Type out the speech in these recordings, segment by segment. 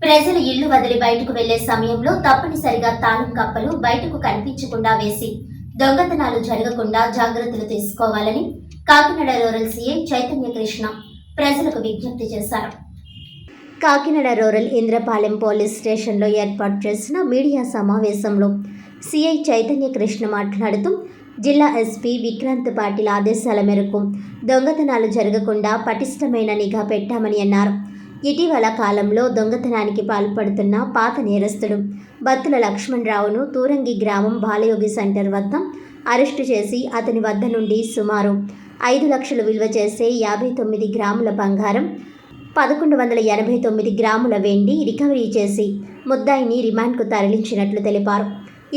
ప్రజలు ఇల్లు వదిలి బయటకు వెళ్లే సమయంలో తప్పనిసరిగా తాళం కప్పలు బయటకు కనిపించకుండా వేసి దొంగతనాలు జరగకుండా జాగ్రత్తలు తీసుకోవాలని కాకినాడ రూరల్ సీఐ చైతన్య కృష్ణ ప్రజలకు విజ్ఞప్తి చేశారు. కాకినాడ రూరల్ ఇంద్రపాలెం పోలీస్ స్టేషన్లో ఏర్పాటు చేసిన మీడియా సమావేశంలో సీఐ చైతన్య కృష్ణ మాట్లాడుతూ జిల్లా ఎస్పీ విక్రాంత్ పాటిల్ ఆదేశాల మేరకు దొంగతనాలు జరగకుండా పటిష్టమైన నిఘా పెట్టామని అన్నారు. ఇటీవల కాలంలో దొంగతనానికి పాల్పడుతున్న పాత నేరస్తుడు బత్తుల లక్ష్మణరావును తూరంగి గ్రామం బాలయోగి సెంటర్ వద్ద అరెస్టు చేసి అతని వద్ద నుండి సుమారు 5 లక్షలు విలువ చేసే 59 గ్రాముల బంగారం, 1189 గ్రాముల వెండి రికవరీ చేసి ముద్దాయిని రిమాండ్కు తరలించినట్లు తెలిపారు.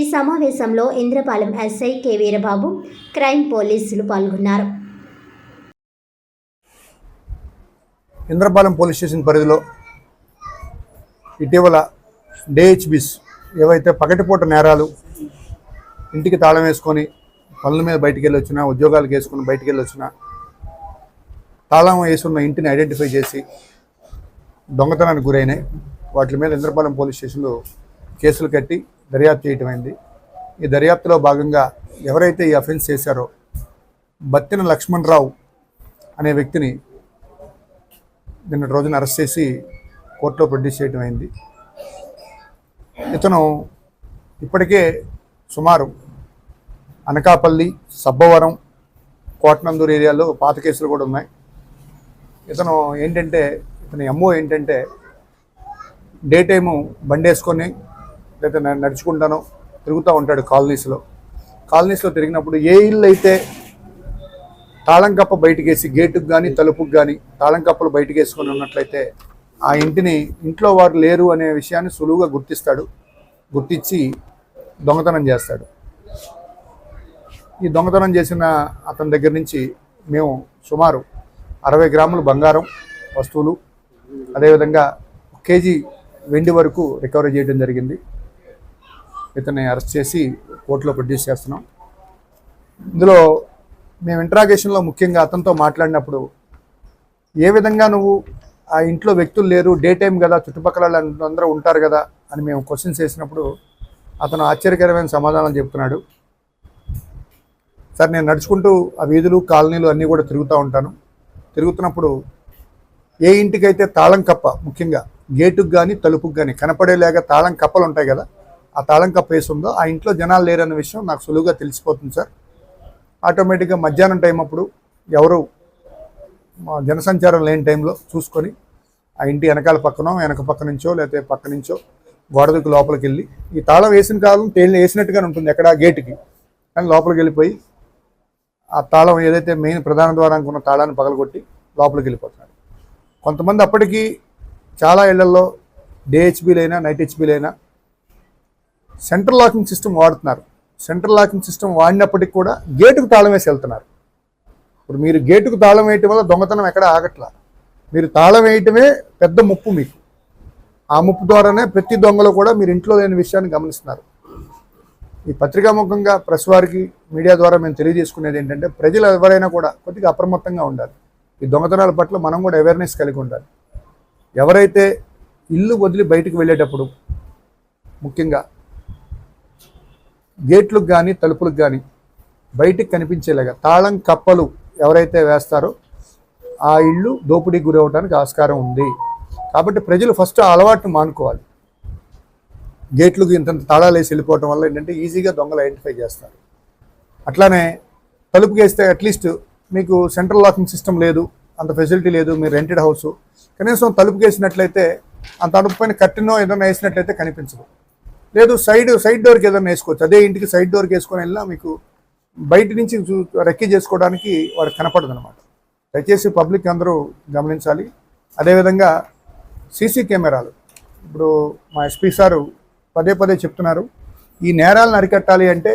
ఈ సమావేశంలో Indrapalem SI K Veerababu, crime పోలీసులు పాల్గొన్నారు. ఇంద్రపాలెం పోలీస్ స్టేషన్ పరిధిలో ఇటీవల డిహెచ్బిస్ ఏవైతే పగటిపూట నేరాలు ఇంటికి తాళం వేసుకొని పనుల మీద బయటికి వెళ్ళి వచ్చినా, ఉద్యోగాలకు వేసుకుని బయటికి వెళ్ళి వచ్చినా తాళం వేసున్న ఇంటిని ఐడెంటిఫై చేసి దొంగతనానికి గురైనాయి. వాటి మీద ఇంద్రపాలెం పోలీస్ స్టేషన్లో కేసులు కట్టి దర్యాప్తు చేయటమైంది. ఈ దర్యాప్తులో భాగంగా ఎవరైతే ఈ అఫెన్స్ చేశారో బత్తిన లక్ష్మణరావు అనే వ్యక్తిని నిన్న రోజున అరెస్ట్ చేసి కోర్టులో ప్రొడ్యూస్ చేయడం అయింది. ఇతను ఇప్పటికే సుమారు అనకాపల్లి, సబ్బవరం, కోటనందూరు ఏరియాలో పాత కేసులు కూడా ఉన్నాయి. ఇతను ఎంఓ ఏంటంటే డే టైము బండి వేసుకొని లేదా నడుచుకుంటానో తిరుగుతూ ఉంటాడు. కాలనీస్లో తిరిగినప్పుడు ఏ ఇల్లు అయితే తాళం కప్ప బయటకు వేసి గేటుకు కానీ తలుపుకు కానీ తాళం కప్పలు బయటకు వేసుకొని ఉన్నట్లయితే ఆ ఇంట్లో వారు లేరు అనే విషయాన్ని సులువుగా గుర్తించి దొంగతనం చేస్తాడు. ఈ దొంగతనం చేసిన అతని దగ్గర నుంచి మేము సుమారు 60 గ్రాములు బంగారం వస్తువులు, అదేవిధంగా 1 కేజీ వెండి వరకు రికవరీ చేయడం జరిగింది. ఇతన్ని అరెస్ట్ చేసి కోర్టులో ప్రొడ్యూస్ చేస్తున్నాం. ఇందులో మేము ఇంట్రాగేషన్లో ముఖ్యంగా అతనితో మాట్లాడినప్పుడు ఏ విధంగా నువ్వు ఆ ఇంట్లో వ్యక్తులు లేరు, డే టైం కదా, చుట్టుపక్కల అందరూ ఉంటారు కదా అని మేము క్వశ్చన్స్ వేసినప్పుడు అతను ఆశ్చర్యకరమైన సమాధానాలు చెప్తున్నాడు. సార్, నేను నడుచుకుంటూ ఆ వీధులు, కాలనీలు అన్నీ కూడా తిరుగుతూ ఉంటాను. తిరుగుతున్నప్పుడు ఏ ఇంటికైతే తాళం కప్ప, ముఖ్యంగా గేటుకు కానీ తలుపుకు కానీ కనపడేలాగా తాళం కప్పలు ఉంటాయి కదా, ఆ తాళం కప్ప వేసి ఉందో ఆ ఇంట్లో జనాలు లేరన్న విషయం నాకు సులువుగా తెలిసిపోతుంది సార్. ఆటోమేటిక్గా మధ్యాహ్నం టైం అప్పుడు ఎవరు జనసంచారం లేని టైంలో చూసుకొని ఆ ఇంటి వెనక పక్క నుంచో లేకపోతే పక్క నుంచో గోడకు లోపలికి వెళ్ళి ఈ తాళం వేసిన కాలం వేసినట్టుగానే ఉంటుంది ఎక్కడ గేటుకి, కానీ లోపలికి వెళ్ళిపోయి ఆ తాళం ఏదైతే మెయిన్ ప్రధాన ద్వారానికి ఉన్న తాళాన్ని పగలగొట్టి లోపలికి వెళ్ళిపోతున్నాడు. కొంతమంది అప్పటికీ చాలా ఇళ్లలో డిహెచ్బీలైనా నైట్ హెచ్బీలైనా సెంట్రల్ లాకింగ్ సిస్టమ్ వాడుతున్నారు. సెంట్రల్ లాకింగ్ సిస్టమ్ వాడినప్పటికి కూడా గేటుకు తాళం వేసి వెళ్తున్నారు. ఇప్పుడు మీరు గేటుకు తాళం వేయటం వల్ల దొంగతనం ఎక్కడ ఆగట్లా. మీరు తాళం వేయటమే పెద్ద ముప్పు మీకు. ఆ ముప్పు ద్వారానే ప్రతి దొంగలు కూడా మీరు ఇంట్లో లేని విషయాన్ని గమనిస్తున్నారు. ఈ పత్రికాముఖంగా ప్రెస్ వారికి, మీడియా ద్వారా మేము తెలియజేసుకునేది ఏంటంటే ప్రజలు ఎవరైనా కూడా కొద్దిగా అప్రమత్తంగా ఉండాలి. ఈ దొంగతనాల పట్ల మనం కూడా అవేర్నెస్ కలిగి ఉండాలి. ఎవరైతే ఇల్లు వదిలి బయటకు వెళ్ళేటప్పుడు ముఖ్యంగా గేట్లకు కానీ తలుపులకు కానీ బయటికి కనిపించేలాగా తాళం కప్పలు ఎవరైతే వేస్తారో ఆ ఇల్లు దోపిడీకి గురవడానికి ఆస్కారం ఉంది. కాబట్టి ప్రజలు ఫస్ట్ ఆ అలవాటును మానుకోవాలి. గేట్లకు ఇంత తాళాలు వేసి వెళ్ళిపోవటం వల్ల ఏంటంటే ఈజీగా దొంగలు ఐడెంటిఫై చేస్తారు. అట్లానే తలుపుకి వేస్తే అట్లీస్ట్ మీకు సెంట్రల్ లాకింగ్ సిస్టమ్ లేదు, అంత ఫెసిలిటీ లేదు, మీరు రెంటెడ్ హౌస్, కనీసం తలుపుకి వేసినట్లయితే ఆ తలుపు పైన కట్టినో ఏదైనా వేసినట్లయితే కనిపించదు. లేదు సైడ్ డోర్కి ఏదైనా వేసుకోవచ్చు. అదే ఇంటికి సైడ్ డోర్కి వేసుకొని వెళ్ళినా మీకు బయట నుంచి రెక్కీ చేసుకోవడానికి వాడికి కనపడదు అనమాట. దయచేసి పబ్లిక్ అందరూ గమనించాలి. అదేవిధంగా సీసీ కెమెరాలు, ఇప్పుడు మా ఎస్పీ సారు పదే చెప్తున్నారు, ఈ నేరాలను అరికట్టాలి అంటే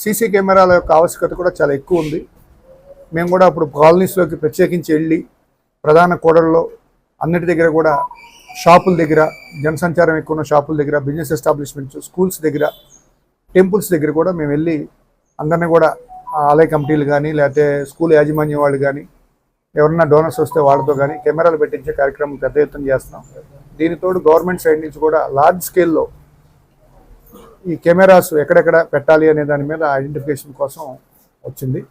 సీసీ కెమెరాల యొక్క ఆవశ్యకత కూడా చాలా ఎక్కువ ఉంది. మేము కూడా ఇప్పుడు కాలనీస్లోకి ప్రత్యేకించి వెళ్ళి ప్రధాన కూడల్లో అన్నిటి దగ్గర కూడా షాపుల దగ్గర, జనసంచారం ఎక్కువ ఉన్న షాపుల దగ్గర, బిజినెస్ ఎస్టాబ్లిష్మెంట్స్, స్కూల్స్ దగ్గర, టెంపుల్స్ దగ్గర కూడా మేము వెళ్ళి అందరినీ కూడా ఆలయ కమిటీలు కానీ లేకపోతే స్కూల్ యాజమాన్యం వాళ్ళు కానీ ఎవరన్నా డోనర్స్ వస్తే వాళ్ళతో కానీ కెమెరాలు పెట్టించే కార్యక్రమం పెద్ద ఎత్తున చేస్తున్నాం. దీనితోడు గవర్నమెంట్ సైడ్ నుంచి కూడా లార్జ్ స్కేల్లో ఈ కెమెరాస్ ఎక్కడెక్కడ పెట్టాలి అనే దాని మీద ఐడెంటిఫికేషన్ కోసం వచ్చింది.